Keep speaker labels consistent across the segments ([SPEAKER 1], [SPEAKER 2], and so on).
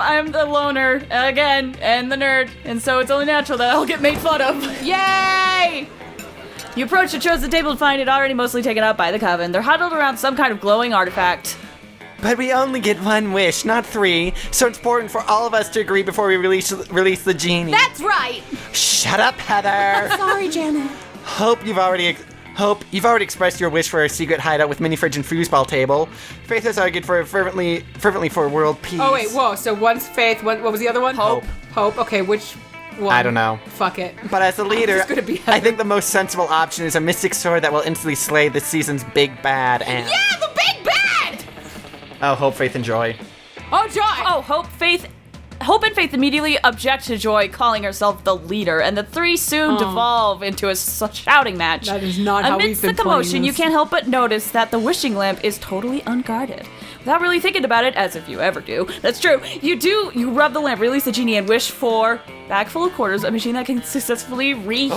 [SPEAKER 1] I'm the loner again, and the nerd, and so it's only natural that I'll get made fun of. Yay! You approach the chosen table and find it already mostly taken up by the coven. They're huddled around some kind of glowing artifact.
[SPEAKER 2] But we only get one wish, not 3, so it's important for all of us to agree before we release the genie.
[SPEAKER 1] That's right!
[SPEAKER 2] Shut up, Heather!
[SPEAKER 3] Sorry, Janet.
[SPEAKER 2] Hope you've already expressed your wish for a secret hideout with mini fridge and foosball table. Faith has argued for fervently for world peace.
[SPEAKER 3] Oh, wait, whoa. So one's faith, what was the other one?
[SPEAKER 1] Hope.
[SPEAKER 3] Hope, okay, which one?
[SPEAKER 2] I don't know.
[SPEAKER 3] Fuck it.
[SPEAKER 2] But as a leader,
[SPEAKER 3] It's gonna be
[SPEAKER 2] I think the most sensible option is a mystic sword that will instantly slay this season's big bad and...
[SPEAKER 1] Yeah, the big bad!
[SPEAKER 2] Oh, hope, faith, and joy.
[SPEAKER 3] Oh, Joy!
[SPEAKER 1] Oh, Hope and Faith immediately object to Joy calling herself the leader, and the three soon devolve into a shouting match.
[SPEAKER 3] That is not how we've
[SPEAKER 1] Amidst
[SPEAKER 3] been
[SPEAKER 1] the commotion,
[SPEAKER 3] playing
[SPEAKER 1] you
[SPEAKER 3] this.
[SPEAKER 1] can't help but notice that the wishing lamp is totally unguarded. Without really thinking about it, as if you ever do, that's true, you rub the lamp, release the genie, and wish for, bag full of quarters, a machine that can successfully reheat.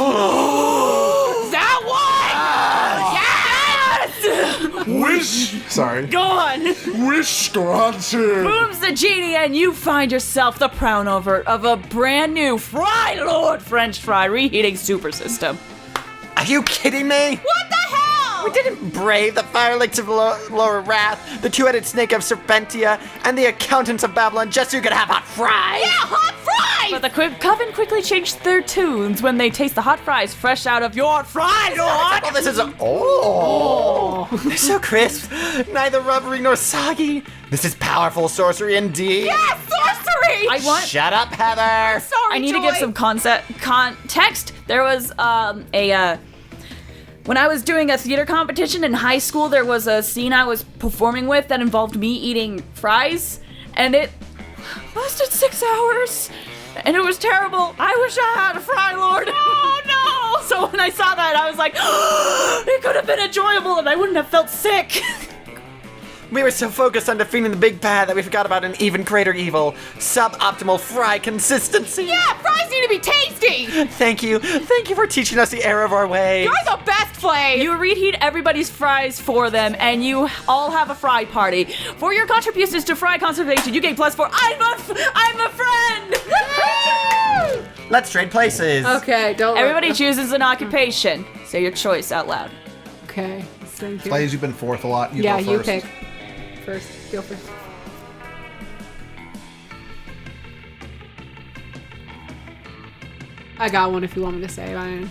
[SPEAKER 1] That one! Yes!
[SPEAKER 4] Wish! Sorry.
[SPEAKER 1] Go on!
[SPEAKER 4] Wish granted!
[SPEAKER 1] Booms the genie, and you find yourself the proud owner of a brand new frylord French fry reheating super system.
[SPEAKER 2] Are you kidding me?
[SPEAKER 1] What the hell?
[SPEAKER 2] We didn't brave the firelings of Lower Wrath, the two-headed snake of Serpentia, and the accountants of Babylon just so you could have hot fries!
[SPEAKER 1] Yeah, hot fries! But the coven quickly changed their tunes when they taste the hot fries fresh out of your fry lord!
[SPEAKER 2] Oh, this is they're so crisp, neither rubbery nor soggy. This is powerful sorcery indeed.
[SPEAKER 1] Yeah, sorcery!
[SPEAKER 2] Shut up, Heather.
[SPEAKER 1] Sorry, I need to give some context. There was when I was doing a theater competition in high school, there was a scene I was performing with that involved me eating fries, and it lasted 6 hours, and it was terrible. I wish I had a frylord. Oh no! So when I saw that, I was like, it could have been enjoyable, and I wouldn't have felt sick.
[SPEAKER 2] We were so focused on defeating the big bad that we forgot about an even greater evil, suboptimal fry consistency.
[SPEAKER 1] Yeah, fries need to be tasty.
[SPEAKER 2] Thank you for teaching us the error of our ways.
[SPEAKER 1] You're the best, Flay! You reheat everybody's fries for them, and you all have a fry party. For your contributions to fry conservation, you gain +4. I'm a friend!
[SPEAKER 2] Let's trade places.
[SPEAKER 3] Okay, don't.
[SPEAKER 1] Everybody chooses an occupation. Say your choice out loud.
[SPEAKER 3] Okay, thank you.
[SPEAKER 4] Plays, you've been fourth a lot. You
[SPEAKER 3] Yeah,
[SPEAKER 4] go
[SPEAKER 3] you
[SPEAKER 4] first.
[SPEAKER 3] pick. First, go first. I got one if you want me to say mine.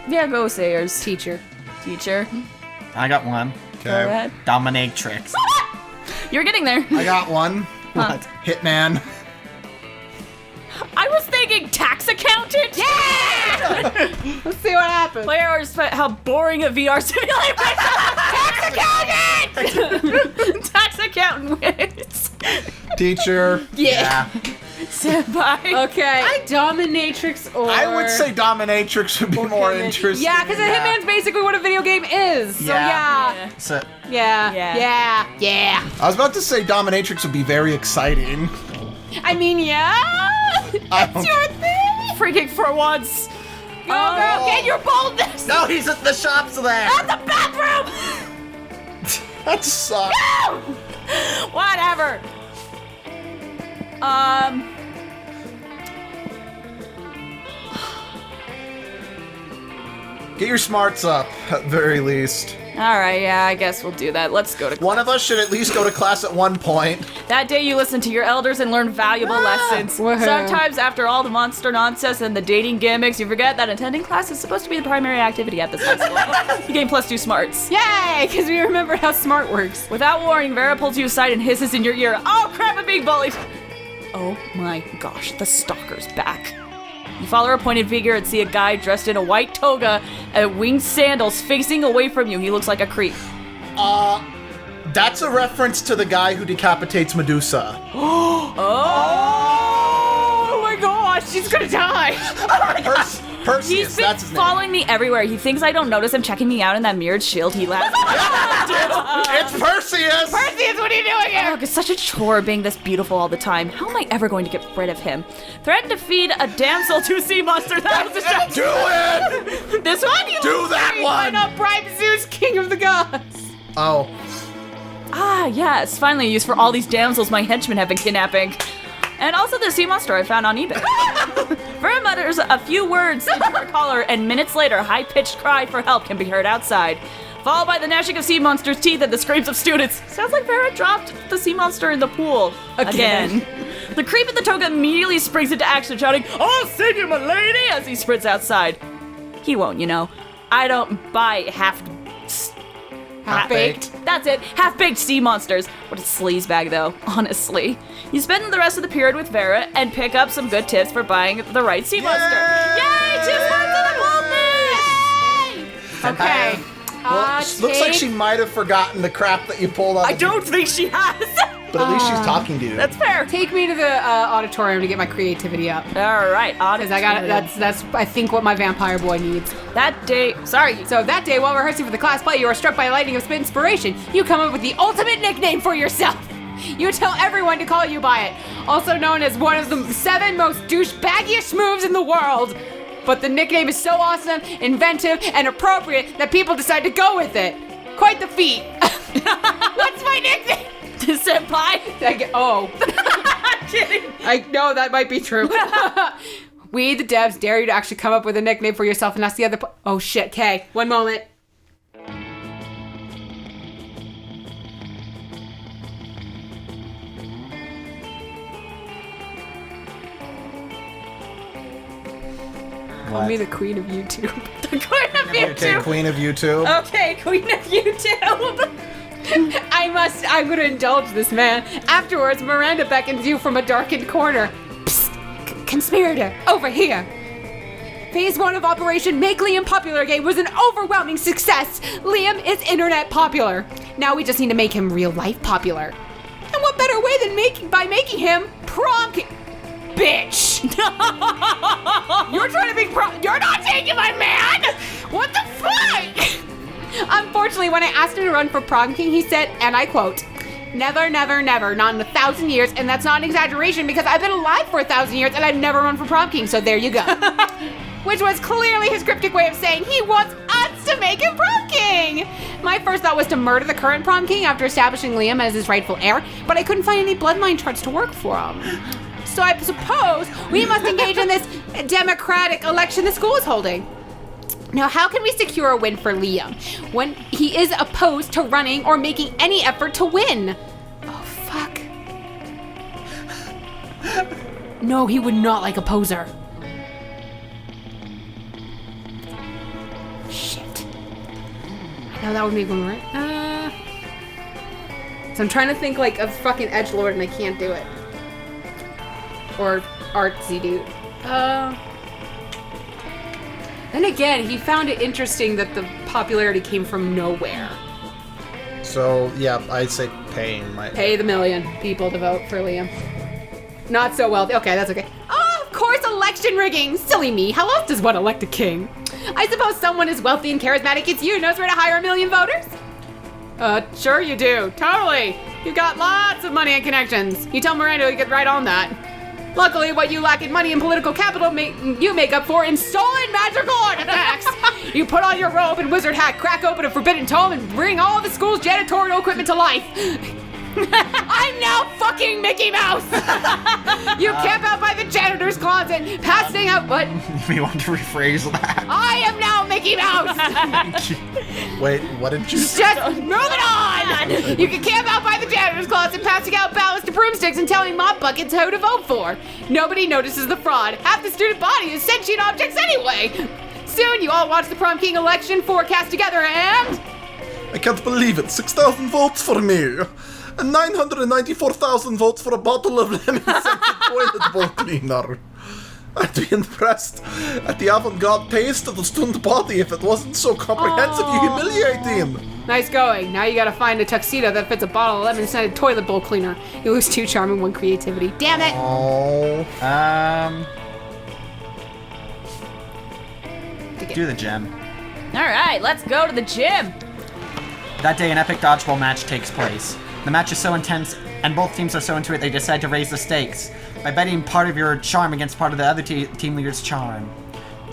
[SPEAKER 1] Yeah, go Sayers.
[SPEAKER 3] Teacher.
[SPEAKER 1] Teacher.
[SPEAKER 2] I got one.
[SPEAKER 1] Go
[SPEAKER 4] Okay.
[SPEAKER 1] ahead.
[SPEAKER 2] Dominatrix.
[SPEAKER 1] You're getting there.
[SPEAKER 4] I got one.
[SPEAKER 2] What?
[SPEAKER 4] Hitman.
[SPEAKER 1] I was thinking tax accountant. Yeah!
[SPEAKER 3] Let's see what happens.
[SPEAKER 1] Players, how boring a VR simulator is. Tax accountant! Tax accountant wins.
[SPEAKER 4] Teacher.
[SPEAKER 1] Yeah. Senpai.
[SPEAKER 3] Okay, dominatrix or...
[SPEAKER 4] I would say dominatrix would be more
[SPEAKER 3] Hitman.
[SPEAKER 4] interesting.
[SPEAKER 3] Yeah, because a Hitman's basically what a video game is. So yeah.
[SPEAKER 2] So,
[SPEAKER 3] Yeah.
[SPEAKER 4] I was about to say dominatrix would be very exciting.
[SPEAKER 1] I mean, yeah.
[SPEAKER 4] I
[SPEAKER 1] It's
[SPEAKER 4] don't-
[SPEAKER 1] your thing. Freaking for once. Go, girl, get your boldness.
[SPEAKER 2] no, he's at the shops there.
[SPEAKER 1] At the bathroom.
[SPEAKER 4] That sucks.
[SPEAKER 1] No! Whatever.
[SPEAKER 4] Get your smarts up, at very least.
[SPEAKER 1] All right, yeah, I guess we'll do that. Let's go to class.
[SPEAKER 4] One of us should at least go to class at one point.
[SPEAKER 1] That day you listen to your elders and learn valuable lessons.
[SPEAKER 3] Woohoo.
[SPEAKER 1] Sometimes after all the monster nonsense and the dating gimmicks, you forget that attending class is supposed to be the primary activity at this high school. You gain +2 smarts.
[SPEAKER 3] Yay, because we remember how smart works.
[SPEAKER 1] Without warning, Vera pulls you aside and hisses in your ear, "Oh crap, I'm being bullied!" Oh my gosh, the stalker's back. You follow her pointed figure and see a guy dressed in a white toga and winged sandals facing away from you. He looks like a creep.
[SPEAKER 4] That's a reference to the guy who decapitates Medusa.
[SPEAKER 1] Oh my gosh, she's gonna die!
[SPEAKER 4] Perseus,
[SPEAKER 1] He's been
[SPEAKER 4] that's his name.
[SPEAKER 1] following me everywhere. He thinks I don't notice him checking me out in that mirrored shield he left.
[SPEAKER 4] It's Perseus!
[SPEAKER 1] Perseus, what are you doing here? Oh, it's such a chore being this beautiful all the time. How am I ever going to get rid of him? Threaten to feed a damsel to sea monster. That was a shot.
[SPEAKER 4] Do it!
[SPEAKER 1] This one?
[SPEAKER 4] Do that
[SPEAKER 3] Why
[SPEAKER 4] one!
[SPEAKER 3] not bribe Zeus, king of the gods?
[SPEAKER 4] Oh.
[SPEAKER 1] Ah, yes, finally used for all these damsels my henchmen have been kidnapping. And also the sea monster I found on eBay. Vera mutters a few words into her collar, and minutes later, a high-pitched cry for help can be heard outside, followed by the gnashing of sea monster's teeth and the screams of students. Sounds like Vera dropped the sea monster in the pool. Again. The creep in the toga immediately springs into action, shouting, "I'll save you, my lady!" as he sprints outside. He won't, you know. I don't buy half-baked. That's it. Half-baked sea monsters. What a sleaze bag, though, honestly. You spend the rest of the period with Vera and pick up some good tips for buying the right sea monster. Yay! 2 points in the boldness!
[SPEAKER 3] Okay.
[SPEAKER 4] Well, looks like she might have forgotten the crap that you pulled out.
[SPEAKER 1] I don't think she has.
[SPEAKER 4] But at least she's talking to you.
[SPEAKER 1] That's fair.
[SPEAKER 3] Take me to the auditorium to get my creativity up.
[SPEAKER 1] All right,
[SPEAKER 3] Because I got that's I think what my vampire boy needs.
[SPEAKER 1] That day. Sorry.
[SPEAKER 3] So that day, while rehearsing for the class play, you are struck by a lightning of inspiration. You come up with the ultimate nickname for yourself. You tell everyone to call you by it, also known as one of the 7 most douchebaggiest moves in the world. But the nickname is so awesome, inventive, and appropriate that people decide to go with it. Quite the feat. What's my nickname?
[SPEAKER 1] Senpai.
[SPEAKER 3] I'm kidding. I know that might be true. We, the devs, dare you to actually come up with a nickname for yourself and ask the other. Oh shit, Kay. One moment. Call me the queen of YouTube.
[SPEAKER 1] The queen of
[SPEAKER 4] Okay,
[SPEAKER 1] YouTube.
[SPEAKER 4] Queen of YouTube.
[SPEAKER 1] Okay, queen of YouTube.
[SPEAKER 3] I'm gonna indulge this man. Afterwards, Miranda beckons you from a darkened corner. Psst, conspirator, over here. Phase 1 of Operation Make Liam Popular Game was an overwhelming success. Liam is internet popular. Now we just need to make him real life popular. And what better way than by making him prom bitch. You're trying to make you're not taking my man. What the fuck? Unfortunately, when I asked him to run for prom king, he said, and I quote, "Never, never, never, not in 1,000 years, and that's not an exaggeration because I've been alive for 1,000 years and I've never run for prom king, so there you go." Which was clearly his cryptic way of saying he wants us to make him prom king. My first thought was to murder the current prom king after establishing Liam as his rightful heir, but I couldn't find any bloodline charts to work for him. So I suppose we must engage in this democratic election the school is holding. Now, how can we secure a win for Liam when he is opposed to running or making any effort to win? Oh, fuck. No, he would not like a poser. Shit. I know that would make one right. So I'm trying to think like of fucking edgelord and I can't do it. Or artsy dude. Then again, he found it interesting that the popularity came from nowhere.
[SPEAKER 4] So, yeah, I'd say pay
[SPEAKER 3] the million people to vote for Liam. Not so wealthy. Okay, that's okay. Oh, of course, election rigging. Silly me. How else does one elect a king? I suppose someone as wealthy and charismatic as you knows where to hire 1 million voters? Sure you do. Totally. You've got lots of money and connections. You tell Miranda to get right on that. Luckily, what you lack in money and political capital, you make up for in stolen magical artifacts. You put on your robe and wizard hat, crack open a forbidden tome, and bring all the school's janitorial equipment to life. I'm now fucking Mickey Mouse. You camp out by the janitor's closet, passing out. What?
[SPEAKER 2] You want to rephrase that?
[SPEAKER 3] I am now Mickey Mouse.
[SPEAKER 4] Wait, what did you say?
[SPEAKER 3] Just moving on! You can camp out by the janitor's closet, passing out ballots to broomsticks and telling mop buckets who to vote for. Nobody notices the fraud. Half the student body is sentient objects anyway. Soon you all watch the prom king election forecast together and...
[SPEAKER 4] I can't believe it. 6,000 votes for me. And 994,000 votes for a bottle of lemon-scented toilet bowl cleaner. I'd be impressed at the avant-garde taste of the student body if it wasn't so comprehensively humiliating.
[SPEAKER 3] Nice going. Now you gotta find a tuxedo that fits a bottle of lemon-scented toilet bowl cleaner. You lose 2 charm and 1 creativity. Damn it!
[SPEAKER 4] Oh.
[SPEAKER 2] Do the gym.
[SPEAKER 1] All right, let's go to the gym.
[SPEAKER 2] That day, an epic dodgeball match takes place. The match is so intense, and both teams are so into it, they decide to raise the stakes by betting part of your charm against part of the other team leader's charm.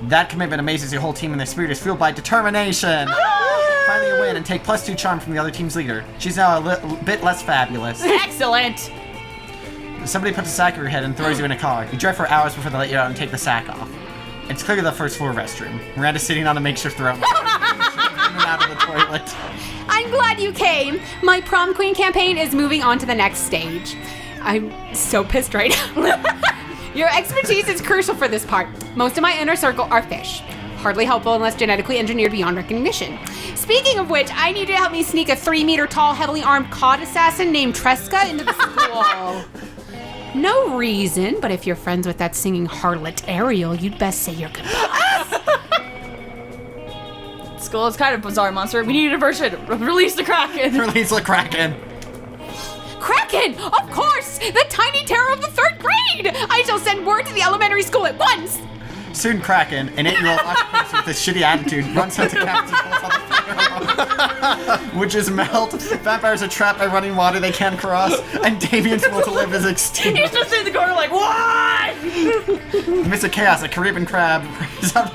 [SPEAKER 2] That commitment amazes your whole team, and their spirit is fueled by determination. Finally you win and take +2 charm from the other team's leader. She's now a bit less fabulous.
[SPEAKER 1] Excellent.
[SPEAKER 2] Somebody puts a sack over your head and throws you in a car. You drive for hours before they let you out and take the sack off. It's clearly the first floor restroom. Miranda's sitting on a makeshift throne. In and out of the toilet.
[SPEAKER 3] I'm glad you came. My prom queen campaign is moving on to the next stage. I'm so pissed right now. Your expertise is crucial for this part. Most of my inner circle are fish. Hardly helpful unless genetically engineered beyond recognition. Speaking of which, I need you to help me sneak a 3-meter tall, heavily armed cod assassin named Tresca into the school. No reason, but if you're friends with that singing harlot Ariel, you'd best say your goodbyes.
[SPEAKER 1] School is kind of bizarre, monster. We need a diversion. Release the Kraken.
[SPEAKER 2] Release the Kraken.
[SPEAKER 3] Kraken! Of course! The tiny terror of the 3rd grade! I shall send word to the elementary school at once!
[SPEAKER 2] Soon Kraken, an 8-year-old octopus with this shitty attitude, runs into captains and pulls out the witches melt, vampires are trapped by running water they can't cross, and Damien's will to live is extinct.
[SPEAKER 1] He's just in the corner like, what?
[SPEAKER 2] Mr. Chaos, a Caribbean crab, is up.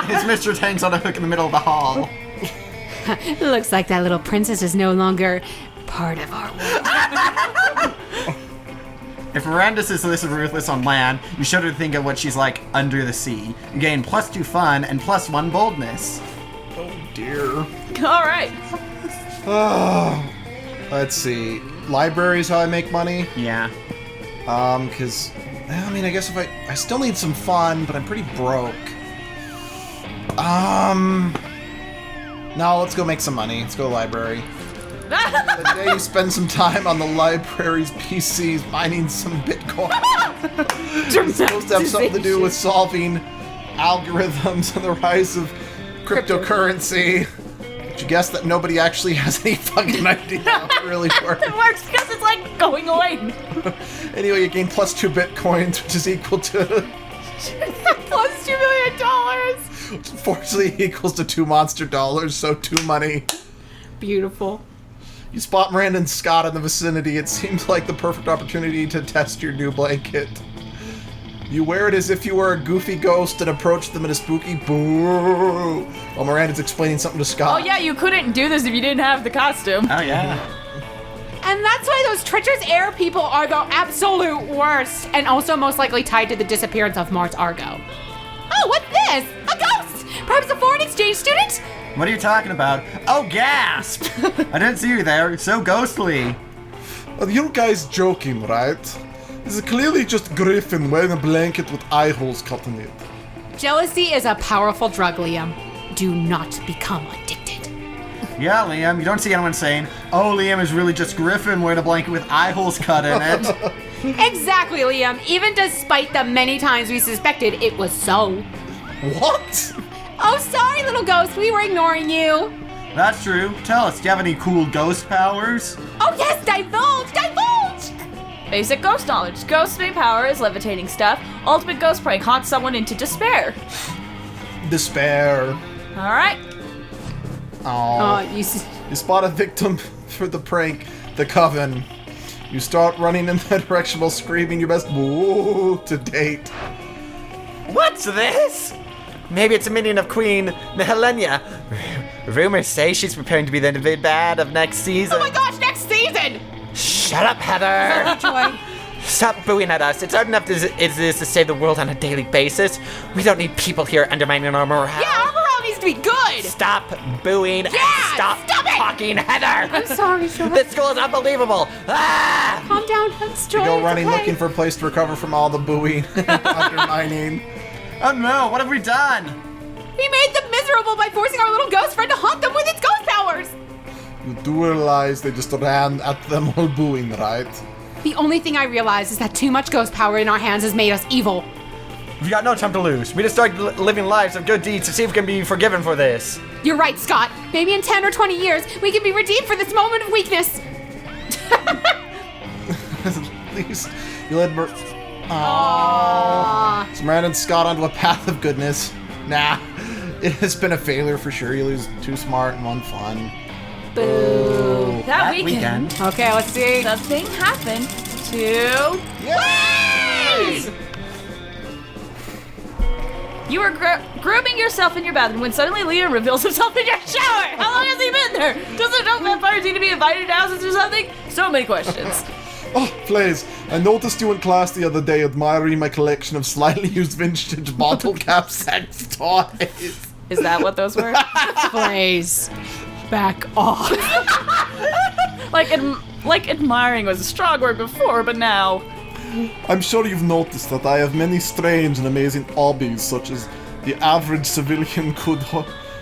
[SPEAKER 2] His mistress hangs on a hook in the middle of the hall.
[SPEAKER 3] Looks like that little princess is no longer part of our world.
[SPEAKER 2] If Miranda is this ruthless on land, you should her think of what she's like under the sea. You gain +2 fun and +1 boldness.
[SPEAKER 4] Oh dear.
[SPEAKER 1] All right.
[SPEAKER 4] Let's see. Library's how I make money.
[SPEAKER 2] Yeah.
[SPEAKER 4] Because, I mean, I guess if I still need some fun, but I'm pretty broke. No, let's go make some money. Let's go to the library. The day you spend some time on the library's PCs mining some Bitcoin. It's supposed to have something to do with solving algorithms and the rise of cryptocurrency. But you guess that nobody actually has any fucking idea how it really works.
[SPEAKER 1] It works because it's like going away.
[SPEAKER 4] Anyway, you gain +2 Bitcoins, which is equal to...
[SPEAKER 3] Plus $2 million!
[SPEAKER 4] which unfortunately equals to 2 monster dollars, so 2 money.
[SPEAKER 3] Beautiful.
[SPEAKER 4] You spot Miranda and Scott in the vicinity. It seems like the perfect opportunity to test your new blanket. You wear it as if you were a goofy ghost and approach them in a spooky boo while Miranda's explaining something to Scott.
[SPEAKER 1] Oh yeah, you couldn't do this if you didn't have the costume.
[SPEAKER 2] Oh, yeah.
[SPEAKER 3] And that's why those treacherous air people are the absolute worst, and also most likely tied to the disappearance of Mars Argo. Oh, what's this? A ghost! Perhaps a foreign exchange student?
[SPEAKER 2] What are you talking about? Oh, gasp! I didn't see you there. So ghostly.
[SPEAKER 4] You guys joking, right? This is clearly just Griffin wearing a blanket with eye holes cut in it.
[SPEAKER 3] Jealousy is a powerful drug, Liam. Do not become addicted.
[SPEAKER 2] Yeah, Liam, you don't see anyone saying, oh, Liam is really just Griffin wearing a blanket with eye holes cut in it.
[SPEAKER 3] Exactly, Liam. Even despite the many times we suspected it was so.
[SPEAKER 4] What?
[SPEAKER 3] Oh, sorry, little ghost. We were ignoring you.
[SPEAKER 2] That's true. Tell us, do you have any cool ghost powers?
[SPEAKER 3] Oh, yes, divulge! Divulge!
[SPEAKER 1] Basic ghost knowledge. Ghost main power is levitating stuff. Ultimate ghost prank haunts someone into despair.
[SPEAKER 4] Despair.
[SPEAKER 1] All right.
[SPEAKER 3] Oh,
[SPEAKER 4] You spot a victim for the prank, the coven. You start running in that direction while screaming your best woo to date.
[SPEAKER 2] What's this? Maybe it's a minion of Queen Helena. Rumors say she's preparing to be the big bad of next season.
[SPEAKER 3] Oh my gosh, next season!
[SPEAKER 2] Shut up, Heather!
[SPEAKER 3] Joy.
[SPEAKER 2] Stop booing at us. It's hard enough as it is to save the world on a daily basis. We don't need people here undermining our morale.
[SPEAKER 3] Yeah, our morale needs to be good!
[SPEAKER 2] Stop booing and
[SPEAKER 3] Yeah,
[SPEAKER 2] stop
[SPEAKER 3] stop it!
[SPEAKER 2] talking, Heather!
[SPEAKER 3] I'm sorry, Joy.
[SPEAKER 2] This school is unbelievable! Ah!
[SPEAKER 3] Calm down, it's Joy.
[SPEAKER 4] You go
[SPEAKER 3] it's
[SPEAKER 4] running
[SPEAKER 3] okay.
[SPEAKER 4] looking for a place to recover from all the booing and undermining.
[SPEAKER 2] Oh no, what have we done?
[SPEAKER 3] We made them miserable by forcing our little ghost friend to haunt them with its ghost powers!
[SPEAKER 4] You do realize they just ran at them while booing, right?
[SPEAKER 3] The only thing I realize is that too much ghost power in our hands has made us evil.
[SPEAKER 2] We've got no time to lose. We just started living lives of good deeds to see if we can be forgiven for this.
[SPEAKER 3] You're right, Scott. Maybe in 10 or 20 years, we can be redeemed for this moment of weakness.
[SPEAKER 4] At least you led Aww. So Miranda and Scott onto a path of goodness. Nah, it has been a failure for sure. You lose 2 smart and 1 fun.
[SPEAKER 3] Boo.
[SPEAKER 1] That weekend,
[SPEAKER 3] Okay, let's see.
[SPEAKER 1] something happened to...
[SPEAKER 4] Yay!
[SPEAKER 1] You were grooming yourself in your bathroom when suddenly Liam reveals himself in your shower. How long has he been there? Does the dog vampires need to be invited to houses or something? So many questions.
[SPEAKER 4] Oh, Blaze, I noticed you in class the other day admiring my collection of slightly used vintage bottle cap sex toys.
[SPEAKER 1] Is that what those were?
[SPEAKER 3] Blaze, back off.
[SPEAKER 1] Like admiring was a strong word before, but now...
[SPEAKER 4] I'm sure you've noticed that I have many strange and amazing hobbies, such as the average civilian could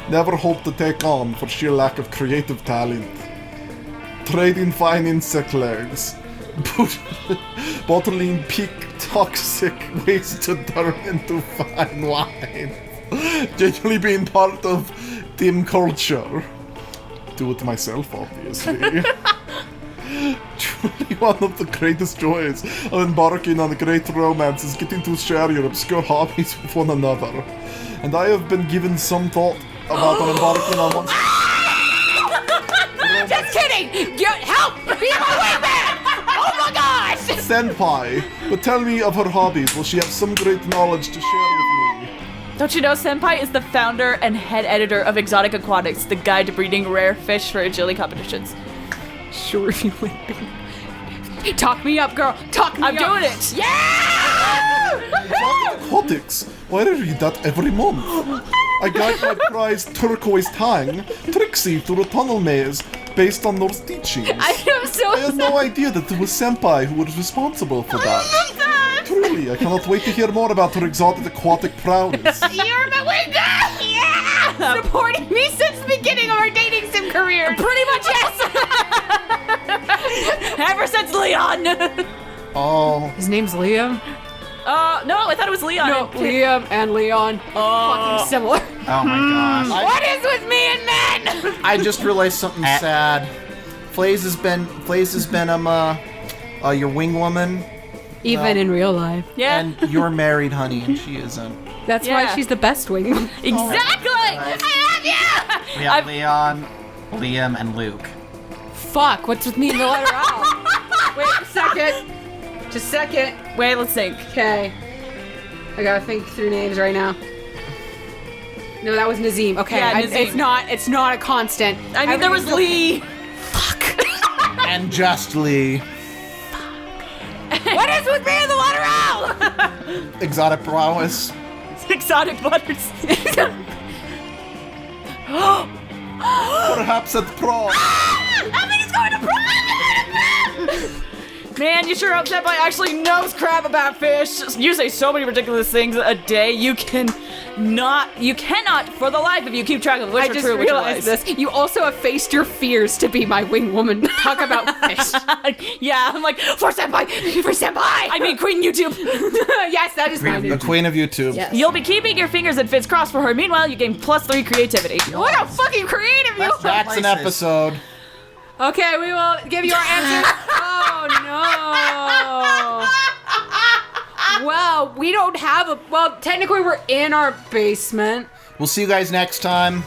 [SPEAKER 4] never hope to take on for sheer lack of creative talent. Trading fine insect legs, bottling peak toxic waste to turn into fine wine, generally being part of team culture. Do it myself, obviously. Truly one of the greatest joys of embarking on a great romance is getting to share your obscure hobbies with one another. And I have been given some thought about embarking on one...
[SPEAKER 3] Just kidding! Get help! Be my wingman! Oh my gosh!
[SPEAKER 4] Senpai, but tell me of her hobbies. Will she have some great knowledge to share with me?
[SPEAKER 1] Don't you know Senpai is the founder and head editor of Exotic Aquatics, the guide to breeding rare fish for agility competitions.
[SPEAKER 3] Sure you would be. Talk me up, girl. Talk me up.
[SPEAKER 1] I'm doing it.
[SPEAKER 3] Yeah!
[SPEAKER 4] Aquatics. Why do I read that every month? I guide my prized turquoise tang, Trixie, through a tunnel maze based on those teachings.
[SPEAKER 3] I am so
[SPEAKER 4] I had no idea that it was Senpai who was responsible for that. Truly, I cannot wait to hear more about her exotic aquatic prowess.
[SPEAKER 3] You're my wingman! Yeah! Supporting me since the beginning of our dating sim career.
[SPEAKER 1] Pretty much yes. Ever since Leon.
[SPEAKER 4] Oh,
[SPEAKER 3] His name's Liam?
[SPEAKER 1] No, I thought it was Leon.
[SPEAKER 3] No, Liam and Leon. Fucking similar.
[SPEAKER 2] Oh my gosh.
[SPEAKER 3] What is with me and men?
[SPEAKER 5] I just realized something sad. Flaze has been your wing woman,
[SPEAKER 3] Even in real life.
[SPEAKER 1] Yeah.
[SPEAKER 5] and you're married, honey, and she isn't.
[SPEAKER 3] That's
[SPEAKER 1] Yeah.
[SPEAKER 3] why she's the best wing.
[SPEAKER 1] Exactly. I love you.
[SPEAKER 2] We have Leon, Liam, and Luke.
[SPEAKER 3] Fuck, what's with me in the letter L? Wait a second. Just a second.
[SPEAKER 1] Wait, let's think.
[SPEAKER 3] Okay. I gotta think through names right now. No, that was Nazim. Okay,
[SPEAKER 1] Yeah, Nazim.
[SPEAKER 3] it's not a constant.
[SPEAKER 1] I mean, there was Lee.
[SPEAKER 5] And justly,
[SPEAKER 1] What is with me in the letter L?
[SPEAKER 5] exotic prowess.
[SPEAKER 1] Exotic butters.
[SPEAKER 4] perhaps at prom.
[SPEAKER 1] Everybody's going to prom. Man, you sure hope Senpai actually knows crap about fish. You say so many ridiculous things a day. You cannot, for the life of you, keep track of which
[SPEAKER 3] I
[SPEAKER 1] are
[SPEAKER 3] just
[SPEAKER 1] true, which are
[SPEAKER 3] realized
[SPEAKER 1] lies.
[SPEAKER 3] this. You also effaced your fears to be my wing woman. Talk about fish.
[SPEAKER 1] Yeah, I'm like, for Senpai. I mean, Queen YouTube.
[SPEAKER 3] Yes, that is mine.
[SPEAKER 5] The queen of YouTube.
[SPEAKER 3] Yes.
[SPEAKER 1] You'll be keeping your fingers and fins crossed for her. Meanwhile, you gain +3 creativity.
[SPEAKER 3] What a fucking creative you are.
[SPEAKER 5] That's an episode.
[SPEAKER 3] Okay, we will give you our answers. Oh no. Well, we don't have a. Well, technically, we're in our basement.
[SPEAKER 5] We'll see you guys next time.